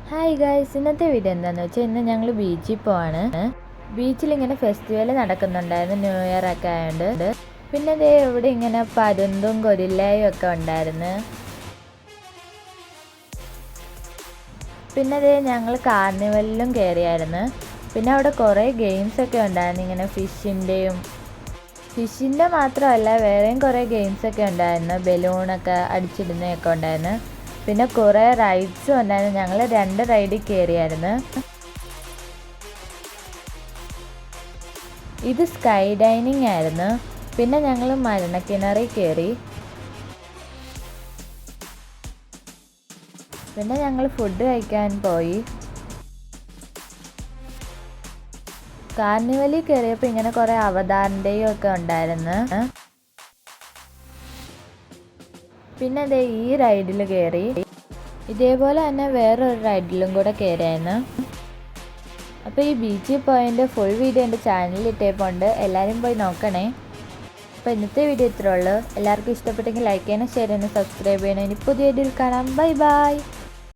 Hi guys, ഇന്നത്തെ video എന്താണെന്ന് വെച്ചാൽ ഇന്ന് ഞങ്ങൾ ബീച്ചിൽ പോവാണ്. ബീച്ചിൽ ഇങ്ങനെ ഫെസ്റ്റിവൽ നടക്കുന്നുണ്ടായിരുന്നു, ന്യൂ ഇയർ ഒക്കെ ആയതുകൊണ്ട്. പിന്നെ ദേ ഇവിടെ ഇങ്ങനെ പരുന്തും ഗൊരില്ലയും ഒക്കെ ഉണ്ടായിരുന്നു. പിന്നെ ദേ ഞങ്ങൾ കാർണിവലിലും കയറിയായിരുന്നു. പിന്നെ അവിടെ കുറേ ഗെയിംസ് ഒക്കെ ഉണ്ടായിരുന്നു, ഇങ്ങനെ ഫിഷിൻ്റെ മാത്രമല്ല വേറെയും കുറേ ഗെയിംസ് ഒക്കെ ഉണ്ടായിരുന്നു. ബലൂണൊക്കെ അടിച്ചിടുന്നതൊക്കെ ഉണ്ടായിരുന്നു. പിന്നെ കുറേ റൈഡ്സും ഉണ്ടായിരുന്നു. ഞങ്ങൾ 2 റൈഡിൽ കയറിയായിരുന്നു. ഇത് സ്കൈ ഡൈനിങ് ആയിരുന്നു. പിന്നെ ഞങ്ങൾ മരണക്കിണറിൽ കയറി. പിന്നെ ഞങ്ങൾ ഫുഡ് കഴിക്കാൻ പോയി. കാർണിവലിൽ കയറിയപ്പോൾ ഇങ്ങനെ കുറേ അവതാറിൻ്റെയും ഒക്കെ ഉണ്ടായിരുന്നു. പിന്നെ ദേ ഈ റൈഡിൽ കയറി. ഇതേപോലെ തന്നെ വേറൊരു റൈഡിലും കൂടെ കയറിയായിരുന്നു. അപ്പോൾ ഈ ബീച്ചിൽ പോയതിൻ്റെ ഫുൾ വീഡിയോ എൻ്റെ ചാനലിൽ ഇട്ടേപ്പുണ്ട്, എല്ലാവരും പോയി നോക്കണേ. അപ്പോൾ ഇന്നത്തെ വീഡിയോ ഇത്രേ ഉള്ളൂ. എല്ലാവർക്കും ഇഷ്ടപ്പെട്ടെങ്കിൽ ലൈക്ക് ചെയ്യണം, ഷെയർ ചെയ്യണം, സബ്സ്ക്രൈബ് ചെയ്യണം. ഇനി പുതിയ വീഡിയോയിൽ കാണാം. Bye bye.